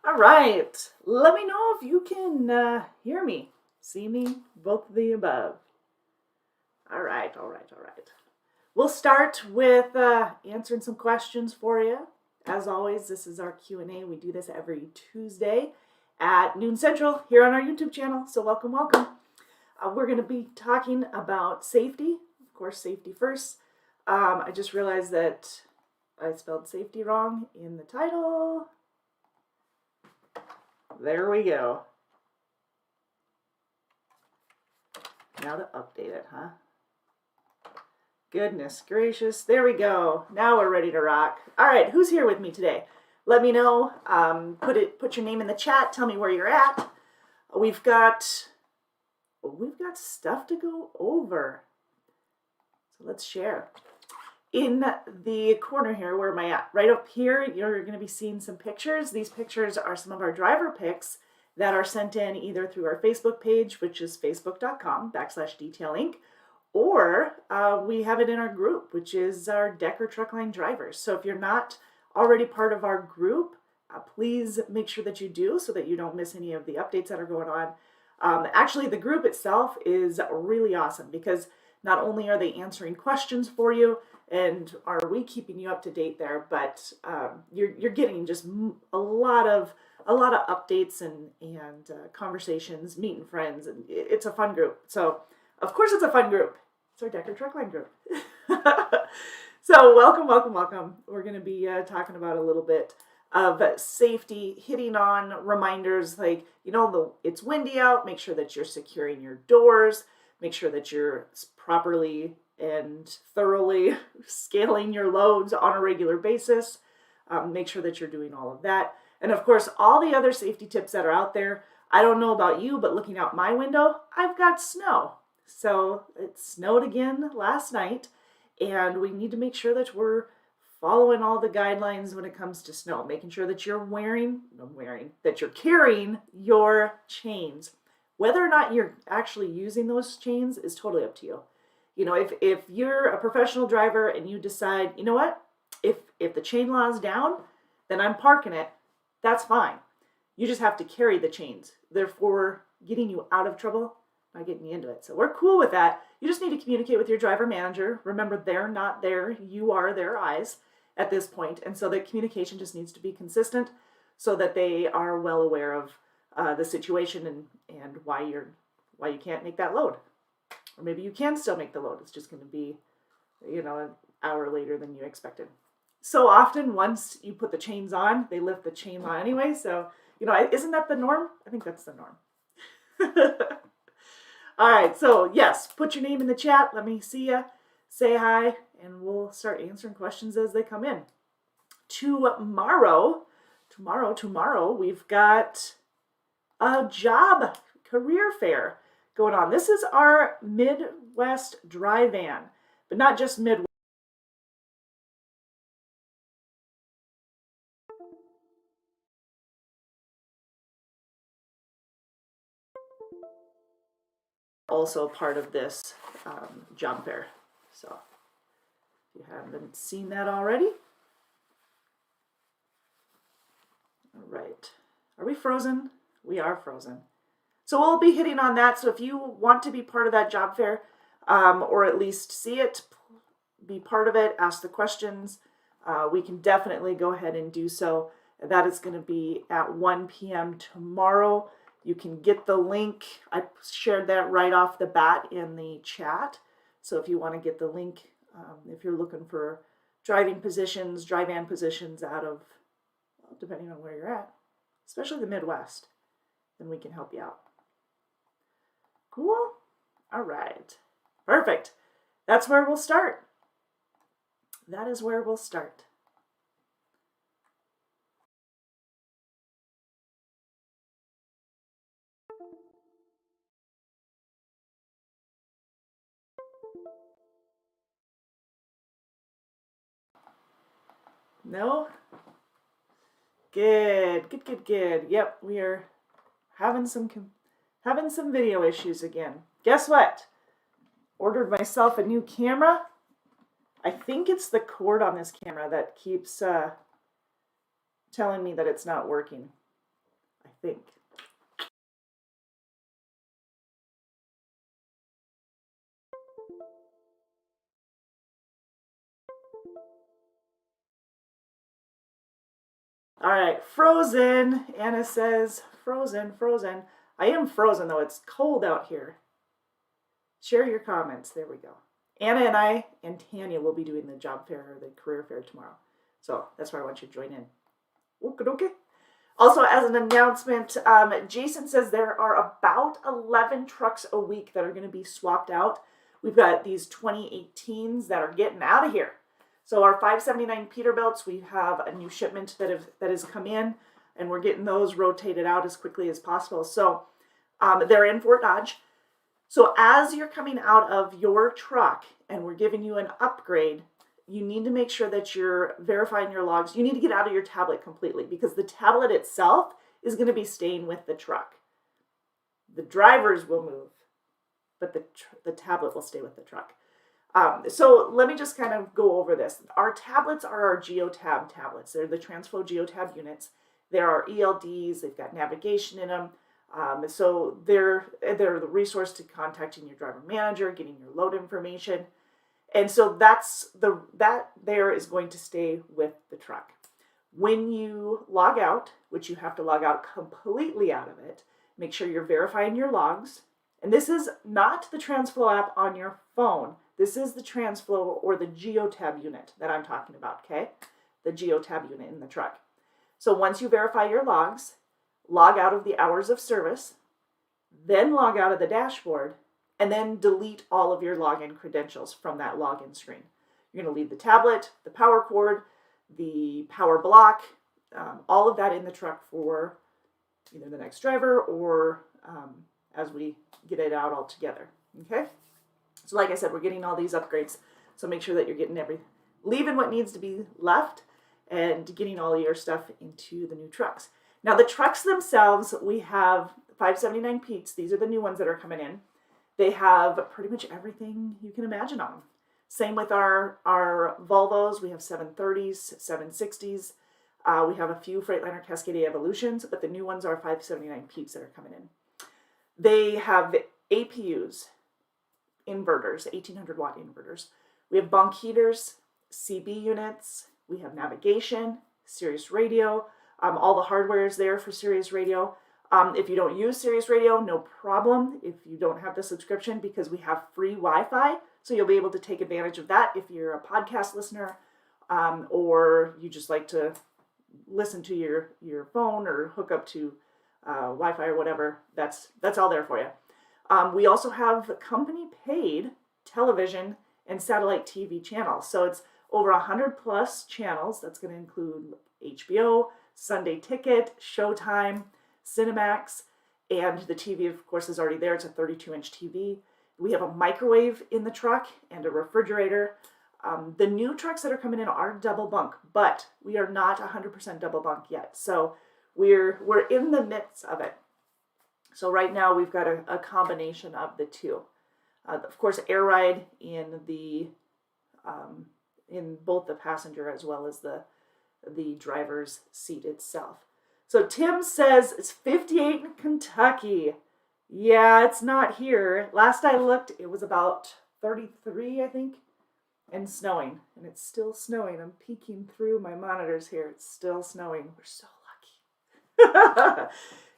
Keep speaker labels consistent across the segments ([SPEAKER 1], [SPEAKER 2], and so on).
[SPEAKER 1] All right. Let me know if you can hear me, see me, both of the above. All right, all right, all right. We'll start with answering some questions for you. As always, this is our Q&A. We do this every Tuesday at noon Central here on our YouTube channel. So welcome, welcome. We're going to be talking about safety. Of course, safety first. I just realized that I spelled safety wrong in the title. There we go. Now to update it, huh? Goodness gracious. There we go. Now we're ready to rock. All right, who's here with me today? Let me know. Put your name in the chat. Tell me where you're at. We've got stuff to go over. So let's share. In the corner here, where am I at? Right up here, you're going to be seeing some pictures. These pictures are some of our driver pics that are sent in either through our Facebook page, which is facebook.com/DetailInc, or we have it in our group, which is our Decker Truckline Drivers. So if you're not already part of our group, please make sure that you do so that you don't miss any of the updates that are going on. Actually, the group itself is really awesome because not only are they answering questions for you and are we keeping you up to date there, but you're getting just a lot of updates and conversations, meeting friends, and it's a fun group. So of course it's a fun group. It's our Decker Truckline group. So welcome, welcome, welcome. We're going to be talking about a little bit of safety, hitting on reminders like, it's windy out, make sure that you're securing your doors, make sure that you're properly and thoroughly scaling your loads on a regular basis. Make sure that you're doing all of that. And of course, all the other safety tips that are out there. I don't know about you, but looking out my window, I've got snow. So it snowed again last night, and we need to make sure that we're following all the guidelines when it comes to snow, making sure that you're that you're carrying your chains. Whether or not you're actually using those chains is totally up to you. If you're a professional driver and you decide, you know what, if the chain law is down, then I'm parking it, that's fine. You just have to carry the chains. Therefore, getting you out of trouble, not getting you into it. So we're cool with that. You just need to communicate with your driver manager. Remember, they're not there. You are their eyes at this point. And so the communication just needs to be consistent so that they are well aware of the situation and why you can't make that load. Or maybe you can still make the load. It's just going to be, an hour later than you expected. So often, once you put the chains on, they lift the chain law anyway. So, isn't that the norm? I think that's the norm. All right. So, yes, put your name in the chat. Let me see you. Say hi, and we'll start answering questions as they come in. Tomorrow, we've got a job career fair going on. This is our Midwest Dry Van, but not just Midwest. Also part of this job fair. So if you haven't seen that already. All right. Are we frozen? We are frozen. So we'll be hitting on that. So if you want to be part of that job fair, or at least see it, be part of it, ask the questions, we can definitely go ahead and do so. That is going to be at 1 p.m. tomorrow. You can get the link. I shared that right off the bat in the chat. So if you want to get the link, if you're looking for dry van positions out of, depending on where you're at, especially the Midwest, then we can help you out. Cool? All right. Perfect. That's where we'll start. That is where we'll start. No? Good, good, good, good. Yep, we are having some video issues again. Guess what? Ordered myself a new camera. I think it's the cord on this camera that keeps telling me that it's not working. I think. All right, frozen. Anna says, frozen, frozen. I am frozen though. It's cold out here. Share your comments. There we go. Anna and I and Tanya will be doing the job fair or the career fair tomorrow. So that's why I want you to join in. Okay. Also, as an announcement, Jason says there are about 11 trucks a week that are going to be swapped out. We've got these 2018s that are getting out of here. So our 579 Peterbilts, we have a new shipment that has come in, and we're getting those rotated out as quickly as possible. So they're in Fort Dodge. So as you're coming out of your truck and we're giving you an upgrade, you need to make sure that you're verifying your logs. You need to get out of your tablet completely because the tablet itself is going to be staying with the truck. The drivers will move, but the tablet will stay with the truck. So let me just kind of go over this. Our tablets are our GeoTab tablets. They're the TransFlow GeoTab units. There are ELDs. They've got navigation in them. So they're the resource to contacting your driver manager, getting your load information. And so that there is going to stay with the truck. When you log out, which you have to log out completely out of it, make sure you're verifying your logs. And this is not the TransFlow app on your phone. This is the TransFlow or the GeoTab unit that I'm talking about, okay? The GeoTab unit in the truck. So once you verify your logs, log out of the hours of service, then log out of the dashboard, and then delete all of your login credentials from that login screen. You're going to leave the tablet, the power cord, the power block, all of that in the truck for either the next driver or as we get it out all together. Okay? So like I said, we're getting all these upgrades. So make sure that you're getting leaving what needs to be left and getting all your stuff into the new trucks. Now the trucks themselves, we have 579 Pete's. These are the new ones that are coming in. They have pretty much everything you can imagine on them. Same with our Volvos. We have 730s, 760s. We have a few Freightliner Cascadia Evolutions, but the new ones are 579 Pete's that are coming in. They have APUs, inverters, 1800 watt inverters. We have bunk heaters, CB units. We have navigation, Sirius radio. All the hardware is there for Sirius radio. If you don't use Sirius radio, no problem if you don't have the subscription because we have free Wi-Fi. So you'll be able to take advantage of that if you're a podcast listener or you just like to listen to your phone or hook up to Wi-Fi or whatever. That's all there for you. We also have company paid television and satellite TV channels. So it's over 100 plus channels. That's going to include HBO, Sunday Ticket, Showtime, Cinemax, and the TV, of course, is already there. It's a 32-inch TV. We have a microwave in the truck and a refrigerator. The new trucks that are coming in are double bunk, but we are not 100% double bunk yet. So we're in the midst of it. So right now we've got a combination of the two. Of course, air ride in both the passenger as well as the driver's seat itself. So Tim says it's 58 in Kentucky. Yeah, it's not here. Last I looked, it was about 33, I think, and snowing. And it's still snowing. I'm peeking through my monitors here. It's still snowing. We're so lucky.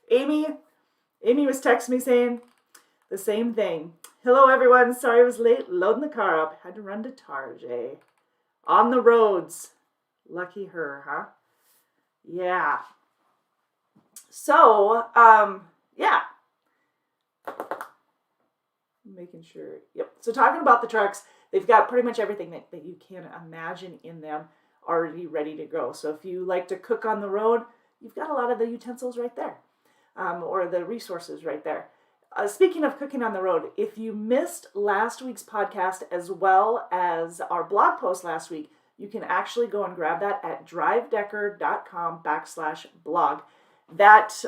[SPEAKER 1] Amy was texting me saying the same thing. Hello, everyone. Sorry I was late loading the car up. Had to run to Tarjay. On the roads. Lucky her, huh? Yeah. So, yeah. Making sure. Yep. So talking about the trucks, they've got pretty much everything that you can imagine in them already ready to go. So if you like to cook on the road, you've got a lot of the utensils right there, or the resources right there. Speaking of cooking on the road, if you missed last week's podcast as well as our blog post last week, you can actually go and grab that at drivedecker.com/blog. That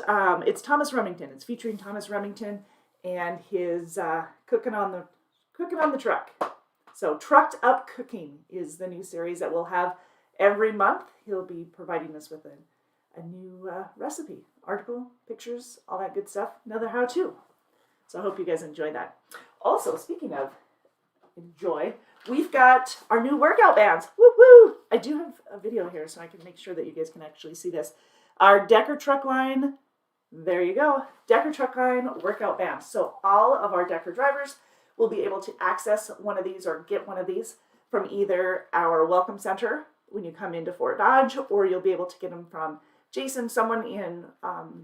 [SPEAKER 1] it's Thomas Remington. It's featuring Thomas Remington and his cooking on the truck. So Trucked Up Cooking is the new series that we'll have every month. He'll be providing us with a new recipe, article, pictures, all that good stuff. Another how-to. So I hope you guys enjoy that. Also, speaking of enjoy, we've got our new workout bands. Woo-hoo! I do have a video here so I can make sure that you guys can actually see this. Our Decker Truck Line, there you go, Decker Truck Line workout bands. So all of our Decker drivers will be able to access one of these or get one of these from either our Welcome Center when you come into Fort Dodge, or you'll be able to get them from Jason, someone in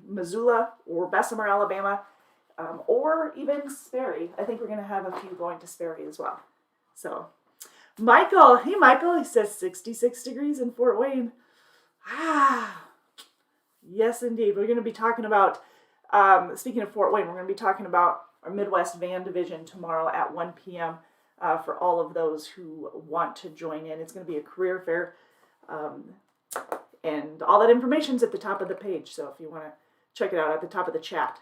[SPEAKER 1] Missoula or Bessemer, Alabama, or even Sperry. I think we're going to have a few going to Sperry as well. So Michael, hey Michael, he says 66 degrees in Fort Wayne. Yes, indeed. We're going to be talking about, speaking of Fort Wayne, we're going to be talking about our Midwest Van Division tomorrow at 1 p.m. For all of those who want to join in. It's going to be a career fair, and all that information's at the top of the page. So if you want to check it out at the top of the chat.